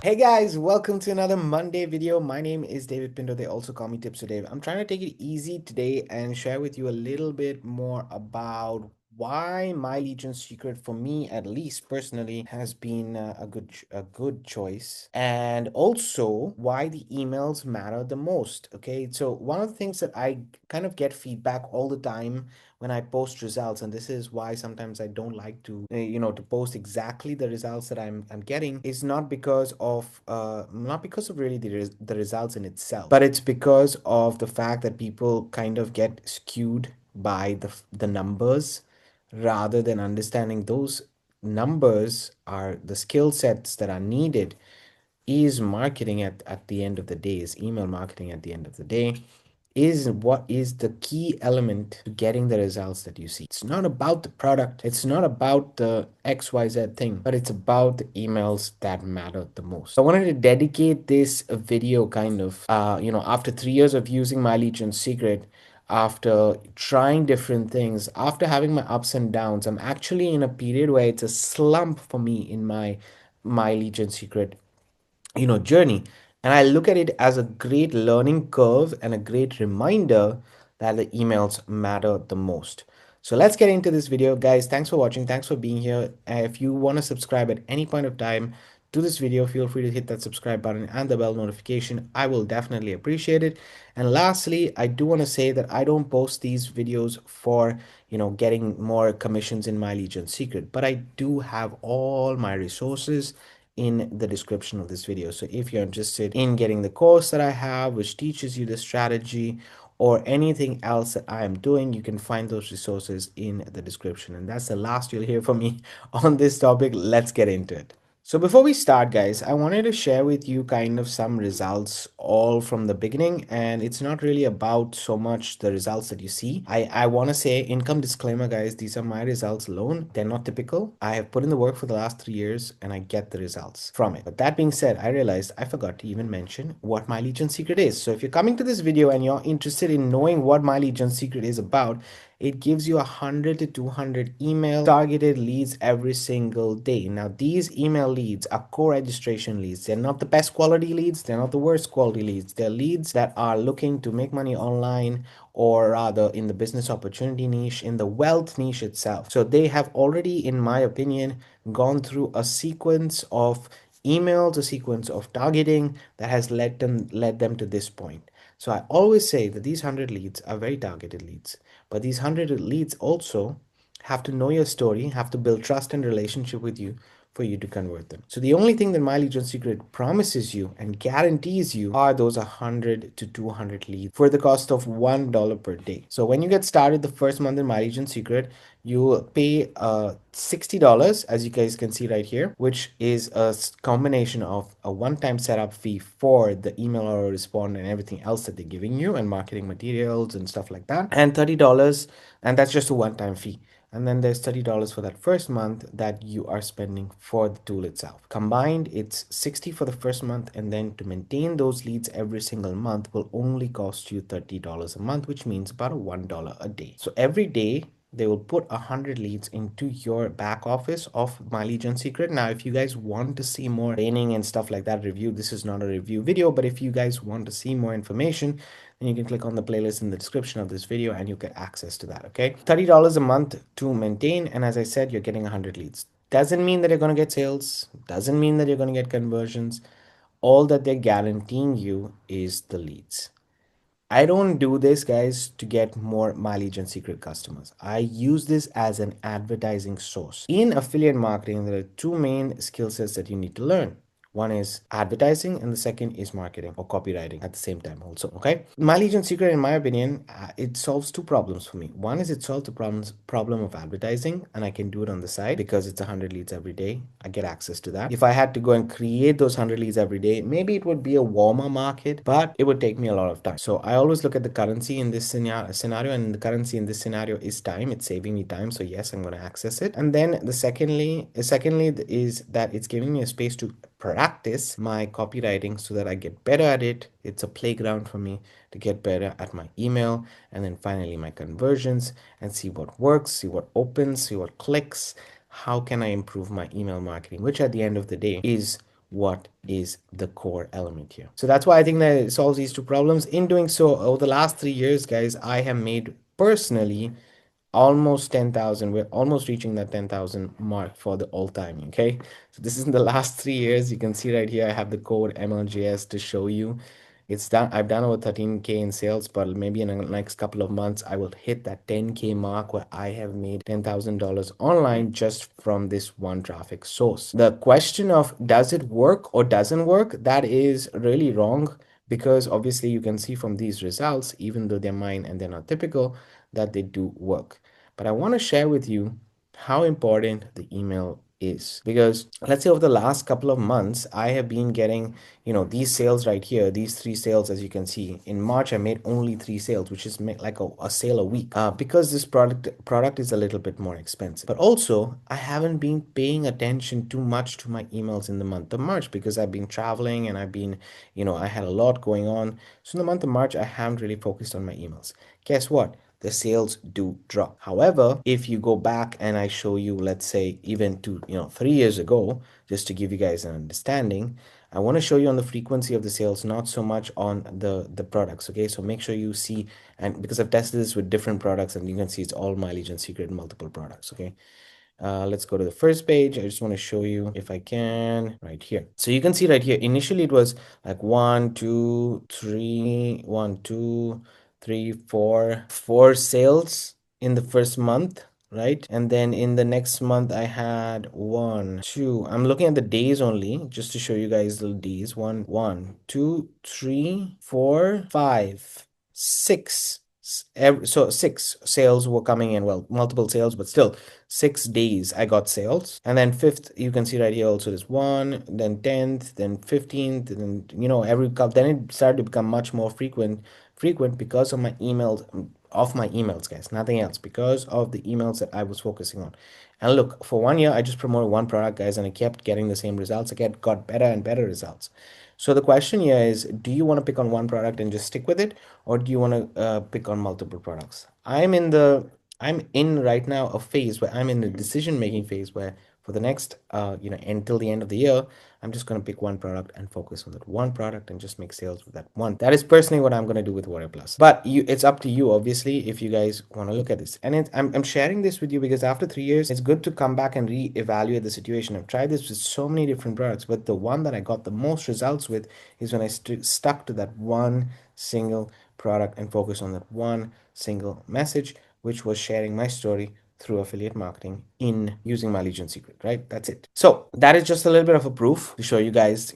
Hey guys, welcome to another Monday video. My name is David Pinto. They also call me Tipster Dave. I'm trying to take it easy today and share with you a little bit more about why My Legion Secret, for me at least personally, has been a good choice, and also why the emails matter the most. Okay, so one of the things that I kind of get feedback all the time when I post results, and this is why sometimes I don't like to, to post exactly the results that I'm getting, is not because of really the results in itself, but it's because of the fact that people kind of get skewed by the numbers rather than understanding those numbers are the skill sets that are needed. Is marketing at the end of the day, is email marketing at the end of the day, is what is the key element to getting the results that you see. It's not about the product, it's not about the XYZ thing, but it's about the emails that matter the most. So I wanted to dedicate this video kind of, after 3 years of using My Legion Secret, after trying different things, after having my ups and downs. I'm actually in a period where it's a slump for me in My Legion Secret journey, and I look at it as a great learning curve and a great reminder that the emails matter the most. So let's get into this video, guys. Thanks for watching, thanks for being here. If you want to subscribe at any point of time to this video, feel free to hit that subscribe button and the bell notification. I will definitely appreciate it. And lastly, I do want to say that I don't post these videos for getting more commissions in My Legion Secret, but I do have all my resources in the description of this video. So if you're interested in getting the course that I have, which teaches you the strategy, or anything else that I am doing, you can find those resources in the description. And that's the last you'll hear from me on this topic. Let's get into it. So before we start, guys, I wanted to share with you kind of some results all from the beginning, and it's not really about so much the results that you see. I want to say, income disclaimer, guys, these are my results alone. They're not typical. I have put in the work for the last 3 years and I get the results from it. But that being said, I realized I forgot to even mention what My Legion Secret is. So if you're coming to this video and you're interested in knowing what My Legion Secret is about, it gives you 100 to 200 email targeted leads every single day. Now, these email leads are co-registration leads. They're not the best quality leads, they're not the worst quality leads. They're leads that are looking to make money online, or rather in the business opportunity niche, in the wealth niche itself. So they have already, in my opinion, gone through a sequence of emails, a sequence of targeting that has led them to this point. So I always say that these 100 leads are very targeted leads, but these 100 leads also have to know your story, have to build trust and relationship with you for you to convert them. So the only thing that My Legion Secret promises you and guarantees you are those 100 to 200 leads for the cost of $1 per day. So when you get started the first month in My Legion Secret, you pay $60, as you guys can see right here, which is a combination of a one-time setup fee for the email autorespond and everything else that they're giving you, and marketing materials and stuff like that, and $30, and that's just a one-time fee. And then there's $30 for that first month that you are spending for the tool itself. Combined, it's 60 for the first month, and then to maintain those leads every single month will only cost you $30 a month, which means about $1 a day. So every day they will put 100 leads into your back office of My Legion Secret. Now, if you guys want to see more training and stuff like that review, this is not a review video, but if you guys want to see more information, then you can click on the playlist in the description of this video and you get access to that. Okay, $30 a month to maintain, and as I said, you're getting 100 leads. Doesn't mean that you're going to get sales, doesn't mean that you're going to get conversions. All that they're guaranteeing you is the leads. I don't do this, guys, to get more My Legion Secret customers. I use this as an advertising source. In affiliate marketing, there are two main skill sets that you need to learn. One is advertising, and the second is marketing or copywriting at the same time also. Okay, My Legion Secret, in my opinion, it solves two problems for me. One is it solves the problem of advertising, and I can do it on the side because it's 100 leads every day. I get access to that. If I had to go and create those 100 leads every day, maybe it would be a warmer market, but it would take me a lot of time. So I always look at the currency in this scenario, and the currency in this scenario is time. It's saving me time, so yes, I'm going to access it. And then the secondly is that it's giving me a space to practice my copywriting so that I get better at it. It's a playground for me to get better at my email, and then finally my conversions, and see what works, see what opens, see what clicks. How can I improve my email marketing, which at the end of the day is what is the core element here. So that's why I think that it solves these two problems. In doing so, over the last 3 years, guys, I have made personally almost 10,000. We're almost reaching that 10,000 mark for the all time. Okay. So this is in the last 3 years. You can see right here, I have the code MLJS to show you. It's done. I've done over 13K in sales, but maybe in the next couple of months, I will hit that 10K mark where I have made $10,000 online just from this one traffic source. The question of does it work or doesn't work, that is really wrong, because obviously you can see from these results, even though they're mine and they're not typical, that they do work. But I want to share with you how important the email is, because let's say over the last couple of months I have been getting, these sales right here, these 3 sales. As you can see, in March I made only 3 sales, which is like a sale a week, because this product is a little bit more expensive. But also I haven't been paying attention too much to my emails in the month of March, because I've been traveling and I've been, I had a lot going on. So in the month of March I haven't really focused on my emails. Guess what? The sales do drop. However, if you go back and I show you, let's say even to 3 years ago, just to give you guys an understanding, I want to show you on the frequency of the sales, not so much on the products. Okay, so make sure you see, and because I've tested this with different products, and you can see it's all Mileage and Secret multiple products. Okay, let's go to the first page. I just want to show you, if I can, right here. So you can see right here, initially it was like 4 sales in the first month, right? And then in the next month I had 1, 2. I'm looking at the days only, just to show you guys the days. 1, 1, 2, 3, 4, 5, 6. So 6 sales were coming in. Well, multiple sales, but still 6 days I got sales. And then fifth, you can see right here also, there's 1, then 10th, then 15th, and then every couple. Then it started to become much more frequent because of my emails, guys, nothing else, because of the emails that I was focusing on. And look, for 1 year I just promoted one product, guys, and I kept getting the same results. I got better and better results. So the question here is, do you want to pick on one product and just stick with it, or do you want to pick on multiple products? I'm in right now a phase where I'm in the decision making phase, where for the next until the end of the year, I'm just going to pick one product and focus on that one product and just make sales with that one. That is personally what I'm going to do with Warrior Plus. But it's up to you, obviously, if you guys want to look at this. And I'm sharing this with you because after 3 years, it's good to come back and reevaluate the situation. I've tried this with so many different products, but the one that I got the most results with is when I stuck to that one single product and focus on that one single message, which was sharing my story through affiliate marketing in using Mileage and Secret, right? That's it. So that is just a little bit of a proof to show you guys,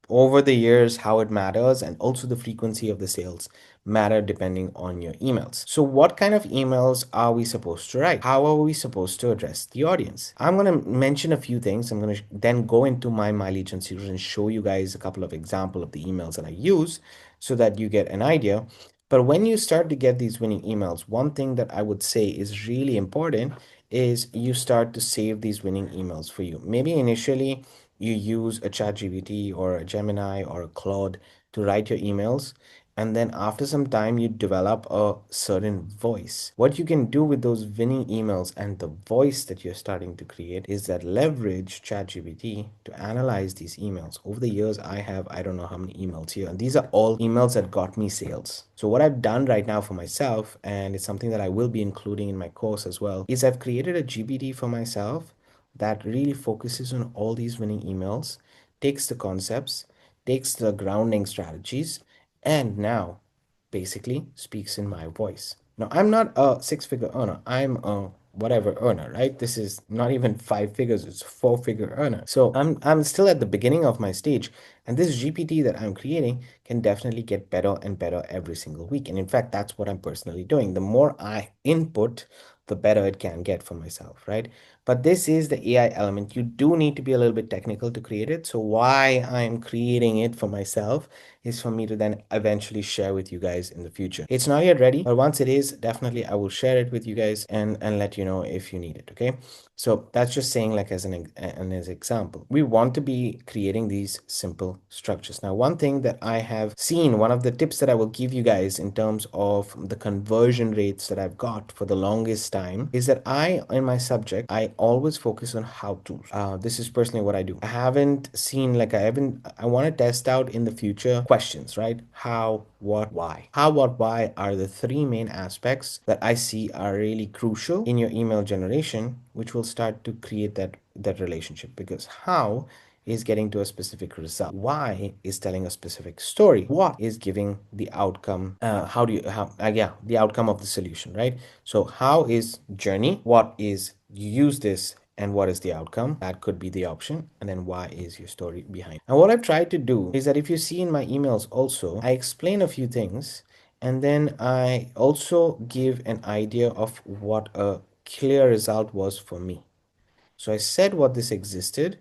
over the years how it matters, and also the frequency of the sales matter depending on your emails. So what kind of emails are we supposed to write? How are we supposed to address the audience? I'm going to mention a few things. I'm going to then go into my Mileage and Secret and show you guys a couple of examples of the emails that I use so that you get an idea. But when you start to get these winning emails, one thing that I would say is really important is you start to save these winning emails for you. Maybe initially you use a ChatGPT or a Gemini or a Claude to write your emails, and then after some time you develop a certain voice. What you can do with those winning emails and the voice that you're starting to create is that leverage ChatGPT to analyze these emails. Over the years, I don't know how many emails here, and these are all emails that got me sales. So what I've done right now for myself, and it's something that I will be including in my course as well, is I've created a GPT for myself that really focuses on all these winning emails, takes the concepts, takes the grounding strategies, and now basically speaks in my voice. Now, I'm not a six-figure earner. I'm a whatever earner, right? This is not even 5 figures, it's 4-figure earner. So I'm still at the beginning of my stage, and this GPT that I'm creating can definitely get better and better every single week. And in fact, that's what I'm personally doing. The more I input, the better it can get for myself, right? But this is the AI element. You do need to be a little bit technical to create it. So why I'm creating it for myself is for me to then eventually share with you guys in the future. It's not yet ready, but once it is, definitely I will share it with you guys and let you know if you need it. Okay, so that's just saying, like, as an example, we want to be creating these simple structures. Now, one thing that I have seen, one of the tips that I will give you guys in terms of the conversion rates that I've got for the longest time is that in my subject, I always focus on how to. This is personally what I do. I want to test out in the future questions, right? How, what, why. How, what, why are the three main aspects that I see are really crucial in your email generation, which will start to create that relationship. Because how is getting to a specific result. Why is telling a specific story. What is giving the outcome. The outcome of the solution, right? So how is journey. What is you use this and what is the outcome. That could be the option. And then why is your story behind. And what I've tried to do is that if you see in my emails also, I explain a few things and then I also give an idea of what a clear result was for me. So I said what this existed.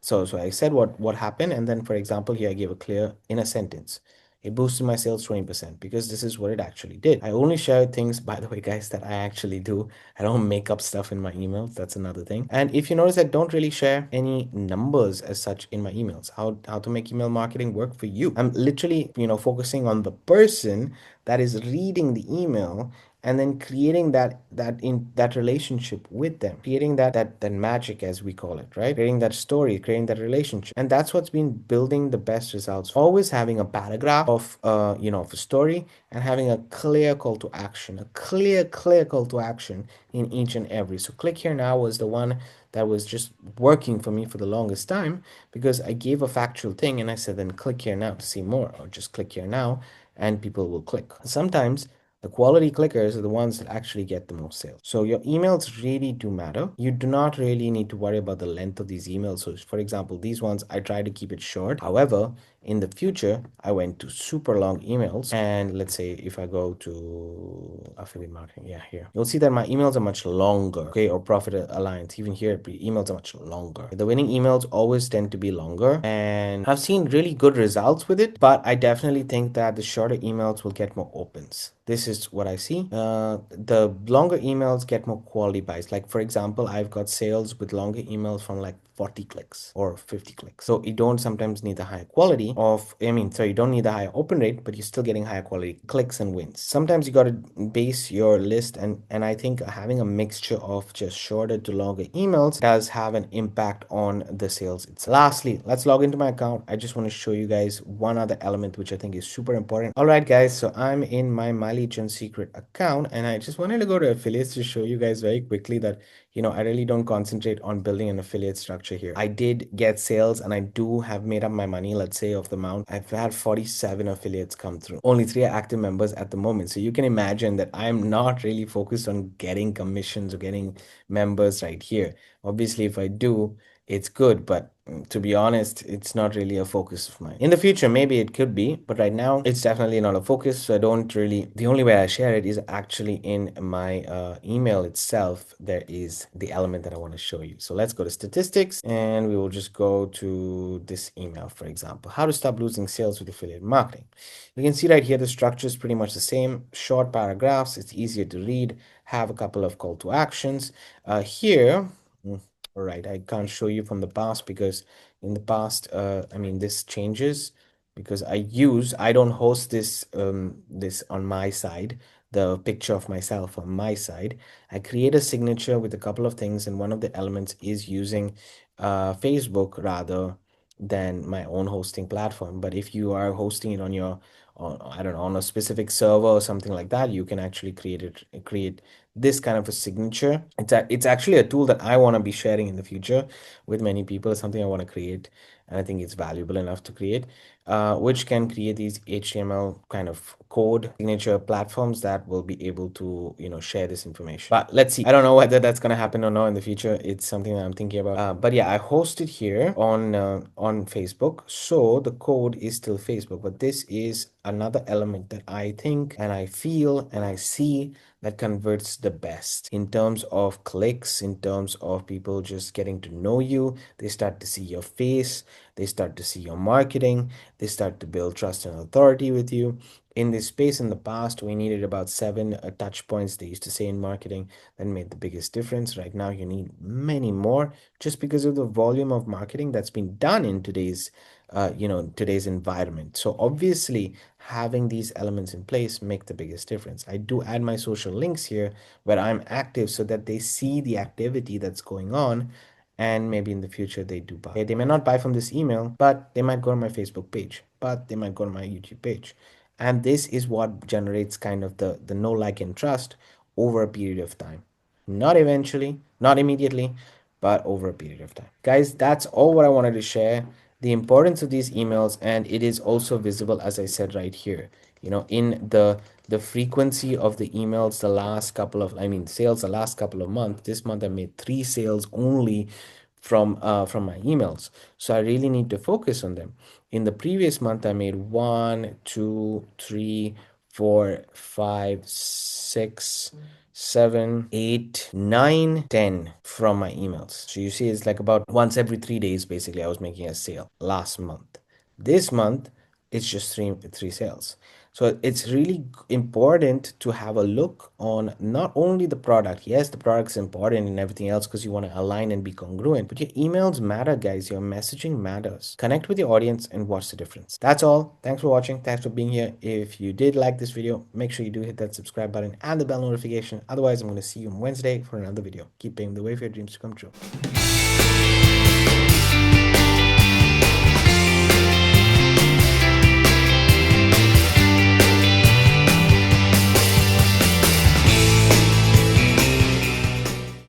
So I said what happened, and then for example, here I gave a clear in a sentence. It boosted my sales 20% because this is what it actually did. I only share things, by the way, guys, that I actually do. I don't make up stuff in my emails. That's another thing. And if you notice, I don't really share any numbers as such in my emails. How to make email marketing work for you. I'm literally, focusing on the person that is reading the email and then creating that relationship with them, creating that magic, as we call it, right? Creating that story, creating that relationship. And that's what's been building the best results. Always having a paragraph of a story and having a clear call to action, a clear call to action in each and every. So click here now was the one that was just working for me for the longest time, because I gave a factual thing and I said, then click here now to see more, or just click here now and people will click. Sometimes the quality clickers are the ones that actually get the most sales. So your emails really do matter. You do not really need to worry about the length of these emails. So for example, these ones, I try to keep it short. However, in the future, I went to super long emails. And let's say if I go to affiliate marketing, yeah, here, you'll see that my emails are much longer, okay, or profit alliance. Even here, emails are much longer. The winning emails always tend to be longer, and I've seen really good results with it, but I definitely think that the shorter emails will get more opens. This is what I see. The longer emails get more quality buys. Like for example, I've got sales with longer emails from like 40 clicks or 50 clicks. So you don't sometimes need the higher quality you don't need the higher open rate, but you're still getting higher quality clicks and wins. Sometimes you got to base your list, and I think having a mixture of just shorter to longer emails does have an impact on the sales itself. Lastly, let's log into my account. I just want to show you guys one other element which I think is super important. All right, guys, so I'm in my MyLegion Secret account, and I just wanted to go to affiliates to show you guys very quickly that I really don't concentrate on building an affiliate structure here. I did get sales and I do have made up my money, let's say, of the amount. I've had 47 affiliates come through. Only 3 are active members at the moment. So you can imagine that I'm not really focused on getting commissions or getting members right here. Obviously, if I do, it's good, but to be honest, it's not really a focus of mine. In the future, maybe it could be, but right now it's definitely not a focus. So I don't really, the only way I share it is actually in my email itself. There is the element that I want to show you. So let's go to statistics and we will just go to this email, for example, how to stop losing sales with affiliate marketing. You can see right here, the structure is pretty much the same, short paragraphs. It's easier to read, have a couple of call to actions here. All right, I can't show you from the past because in the past, this changes because I don't host this on my side, the picture of myself on my side. I create a signature with a couple of things, and one of the elements is using Facebook rather than my own hosting platform. But if you are hosting it on I don't know, on a specific server or something like that, you can actually create this kind of a signature. It's actually a tool that I want to be sharing in the future with many people. It's something I want to create, and I think it's valuable enough to create, which can create these HTML kind of code signature platforms that will be able to share this information. But let's see. I don't know whether that's gonna happen or not in the future. It's something that I'm thinking about. But yeah, I host it here on Facebook, so the code is still Facebook. But this is another element that I think and I feel and I see that converts the best in terms of clicks, in terms of people just getting to know you. They start to see your face, they start to see your marketing, they start to build trust and authority with you. In this space in the past, we needed about 7 touch points, they used to say in marketing, that made the biggest difference. Right now, you need many more just because of the volume of marketing that's been done in today's today's environment. So obviously having these elements in place make the biggest difference. I do add my social links here where I'm active so that they see the activity that's going on, and maybe in the future they do buy. They may not buy from this email, but they might go to my Facebook page, but they might go to my YouTube page. And this is what generates kind of the know, like, and trust over a period of time. Not eventually, not immediately, but over a period of time. Guys, that's all what I wanted to share. The importance of these emails, and it is also visible, as I said right here, in the frequency of the emails the last couple of, I mean, sales the last couple of months. This month I made 3 sales only from my emails. So I really need to focus on them. In the previous month, I made 1, 2, 3, 4, 5, 6, 7, 8, 9, 10 from my emails. So you see, it's like about once every 3 days, basically, I was making a sale last month. This month, it's just three sales. So it's really important to have a look on not only the product. Yes, the product's important and everything else because you want to align and be congruent, but your emails matter, guys. Your messaging matters. Connect with your audience and watch the difference. That's all. Thanks for watching. Thanks for being here. If you did like this video, make sure you do hit that subscribe button and the bell notification. Otherwise, I'm going to see you on Wednesday for another video. Keep paving the way for your dreams to come true.